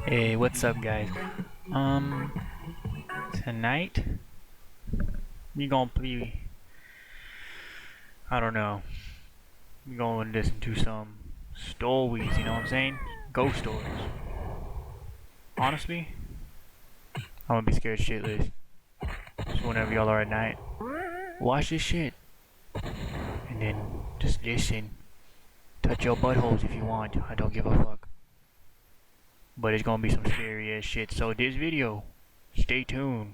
Hey, what's up, guys? Tonight we gonna play. I don't know. We gonna listen to some stories. You know what I'm saying? Ghost stories. Honestly, I'm gonna be scared shitless. So whenever y'all are at night, watch this shit, and then just listen. Touch your buttholes if you want. I don't give a fuck. But it's gonna be some scary ass shit. So this video, stay tuned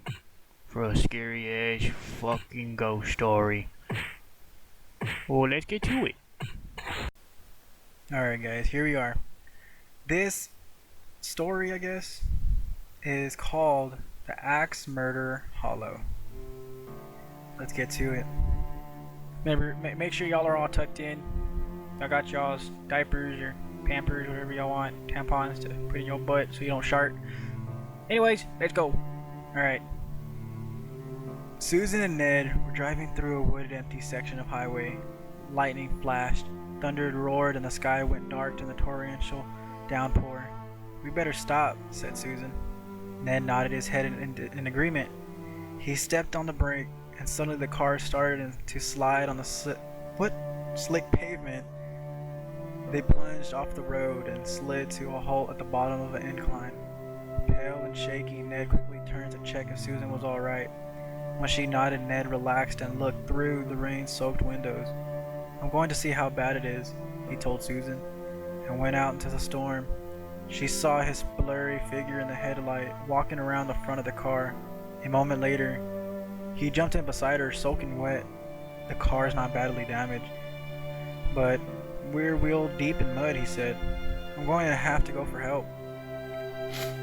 for a scary ass fucking ghost story. Well, let's get to it. Alright guys, here we are. This story, I guess, is called The Axe Murder Hollow. Let's get to it. Remember, make sure y'all are all tucked in. I got y'all's diapers or pampers, whatever y'all want, tampons to put in your butt so you don't shart. Anyways, let's go. Alright. Susan and Ned were driving through a wooded empty section of highway. Lightning flashed, thunder roared, and the sky went dark in the torrential downpour. "We better stop," said Susan. Ned nodded his head in agreement. He stepped on the brake, and suddenly the car started to slide on the slick pavement. They plunged off the road and slid to a halt at the bottom of an incline. Pale and shaky, Ned quickly turned to check if Susan was all right. When she nodded, Ned relaxed and looked through the rain-soaked windows. "I'm going to see how bad it is," he told Susan, and went out into the storm. She saw his blurry figure in the headlight, walking around the front of the car. A moment later, he jumped in beside her, soaking wet. "The car's not badly damaged, but we're wheel deep in mud," he said. "I'm going to have to go for help."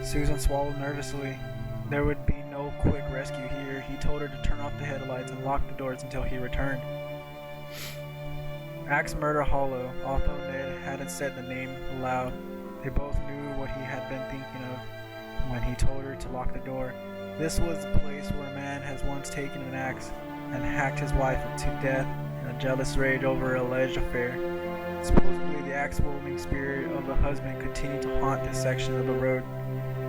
Susan swallowed nervously. There would be no quick rescue here. He told her to turn off the headlights and lock the doors until he returned. Axe Murder Hollow. Although Ned hadn't said the name aloud, they both knew what he had been thinking of when he told her to lock the door. This was the place where a man has once taken an axe and hacked his wife to death in a jealous rage over an alleged affair. Supposedly, the axe-wielding spirit of the husband continued to haunt this section of the road.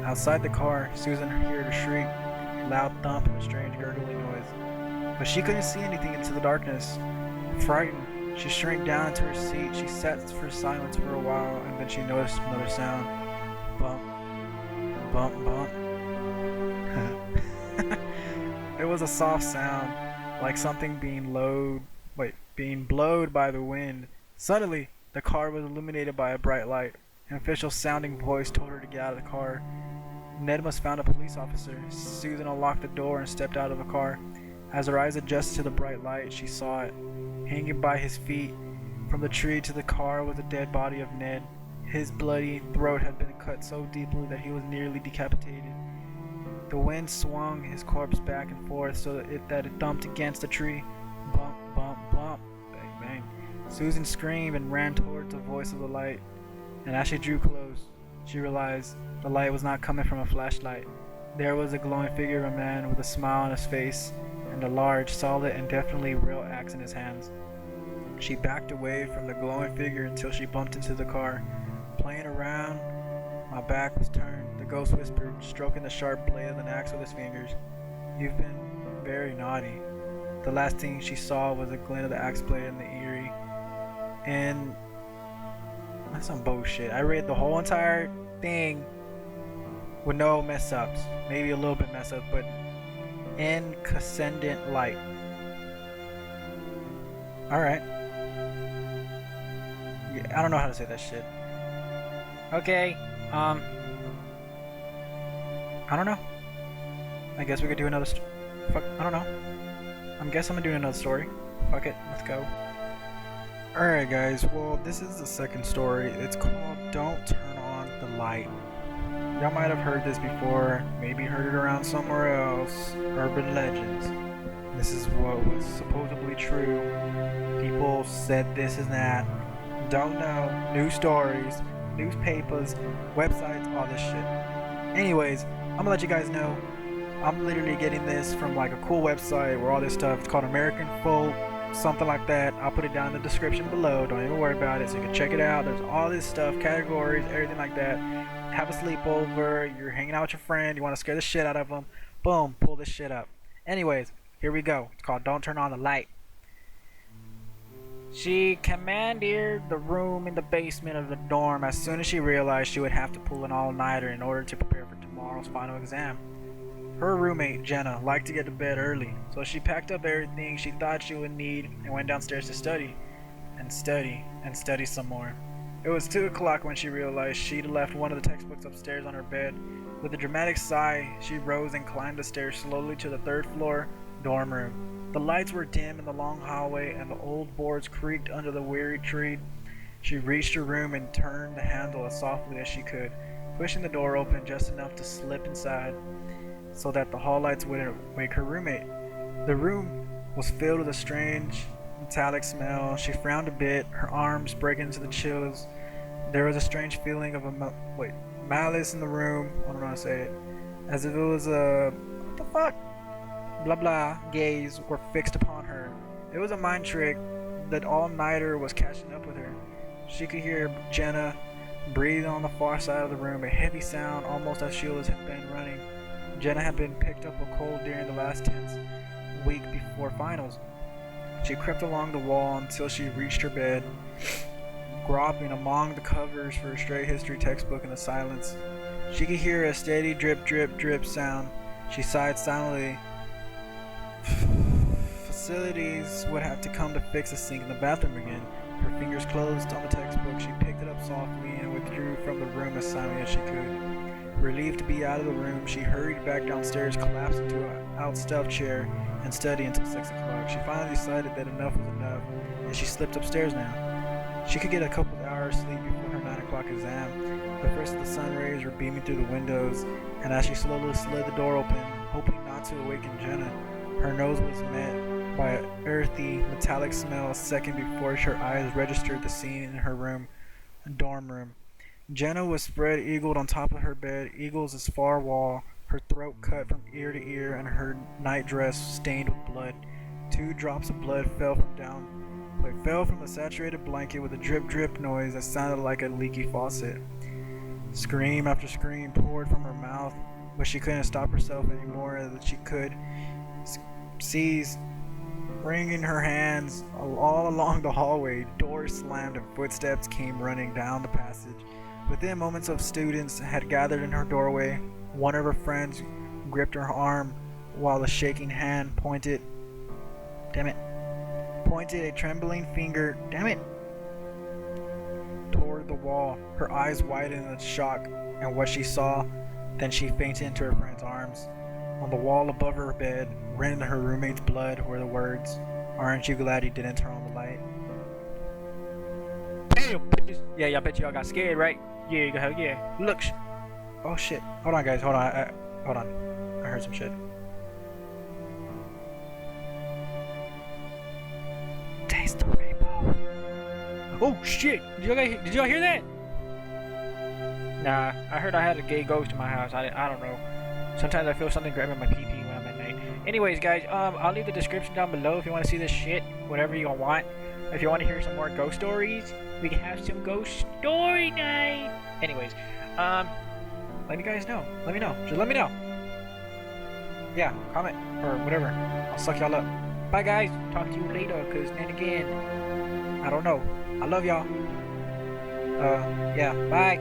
Outside the car, Susan heard a shriek, a loud thump, and a strange gurgling noise. But she couldn't see anything into the darkness. Frightened, she shrank down into her seat. She sat for silence for a while, and then she noticed another sound. Bump, bump, bump. It was a soft sound, like something being blowed by the wind. Suddenly, the car was illuminated by a bright light. An official-sounding voice told her to get out of the car. Ned must have found a police officer. Susan unlocked the door and stepped out of the car. As her eyes adjusted to the bright light, she saw it. Hanging by his feet from the tree to the car was the dead body of Ned. His bloody throat had been cut so deeply that he was nearly decapitated. The wind swung his corpse back and forth so that it thumped against the tree. Bump, bump, bump. Bang, bang. Susan screamed and ran towards the voice of the light. And as she drew close, she realized the light was not coming from a flashlight. There was a glowing figure of a man with a smile on his face and a large, solid, and definitely real axe in his hands. She backed away from the glowing figure until she bumped into the car. "Playing around? My back was turned," the ghost whispered, stroking the sharp blade of an axe with his fingers. "You've been very naughty." The last thing she saw was a glint of the axe blade in the eyrie. And that's some bullshit. I read the whole entire thing with no mess ups. Maybe a little bit mess up, but incandescent light. Alright. Yeah, I don't know how to say that shit. Okay, I don't know. I guess we could do another fuck, I don't know. I guess I'm gonna do another story. Fuck it, let's go. Alright guys, well this is the second story. It's called Don't Turn On the Light. Y'all might have heard this before, maybe heard it around somewhere else. Urban legends. This is what was supposedly true. People said this and that. Don't know. News stories, newspapers, websites, all this shit. Anyways, I'm gonna let you guys know. I'm literally getting this from like a cool website where all this stuff, it's called American Folk, something like that. I'll put it down in the description below. Don't even worry about it, so you can check it out. There's all this stuff, categories, everything like that. have a sleepover, you're hanging out with your friend, you want to scare the shit out of them, boom, pull this shit up. Anyways, here we go. It's called Don't Turn On the Light. She commandeered the room in the basement of the dorm as soon as she realized she would have to pull an all-nighter in order to prepare for tomorrow's final exam. Her roommate, Jenna, liked to get to bed early, so she packed up everything she thought she would need and went downstairs to study, and study some more. It was 2 o'clock when she realized she'd left one of the textbooks upstairs on her bed. With a dramatic sigh, she rose and climbed the stairs slowly to the 3rd floor dorm room. The lights were dim in the long hallway and the old boards creaked under the weary tree. She reached her room and turned the handle as softly as she could, pushing the door open just enough to slip inside so that the hall lights wouldn't wake her roommate. The room was filled with a strange metallic smell. She frowned a bit, her arms breaking into the chills. There was a strange feeling of malice in the room. I don't know how to say it. As if it was a what the fuck? Blah blah gaze were fixed upon her. It was a mind trick. That all-nighter was catching up with her. She could hear Jenna breathe on the far side of the room, a heavy sound almost as Sheila's had been running. Jenna had been picked up a cold during the last tense week before finals. She crept along the wall until she reached her bed, groping among the covers for a straight history textbook in the silence. She could hear a steady drip drip drip sound. She sighed silently. Facilities would have to come to fix the sink in the bathroom again. Her fingers closed on the textbook. She picked it up softly and withdrew from the room as silently as she could. Relieved to be out of the room, she hurried back downstairs, collapsed into an outstuffed chair, and studied until 6 o'clock. She finally decided that enough was enough, and she slipped upstairs now. She could get a couple of hours sleep before her 9 o'clock exam. The first of the sun rays were beaming through the windows, and as she slowly slid the door open, hoping not to awaken Jenna, her nose was met by an earthy, metallic smell a second before her eyes registered the scene in her dorm room. Jenna was spread-eagled on top of her bed, eagles as far wall, her throat cut from ear to ear, and her nightdress stained with blood. 2 drops of blood fell from the saturated blanket with a drip-drip noise that sounded like a leaky faucet. Scream after scream poured from her mouth, but she couldn't stop herself any more than she could seize, wringing her hands all along the hallway. Doors slammed and footsteps came running down the passage. Within moments of students had gathered in her doorway. One of her friends gripped her arm while a shaking hand pointed a trembling finger, toward the wall. Her eyes widened in shock at what she saw, then she fainted into her friend's arms. On the wall above her bed, written in her roommate's blood, were the words, "Aren't you glad you didn't turn on the light?" Hey, bitches. Yeah, I bet y'all got scared, right? Yeah. Look. Oh shit. Hold on, guys. Hold on. Hold on. I heard some shit. Taste the rainbow. Oh shit. Did y'all hear that? Nah, I heard I had a gay ghost in my house. I don't know. Sometimes I feel something grabbing my pee-pee when I'm at night. Anyways, guys, I'll leave the description down below if you want to see this shit, whatever you want. If you want to hear some more ghost stories, we can have some ghost story night. Anyways, let me guys know. Let me know. Just let me know. Yeah, comment or whatever. I'll suck y'all up. Bye, guys. Talk to you later. Cause then again, I don't know. I love y'all. Yeah. Bye.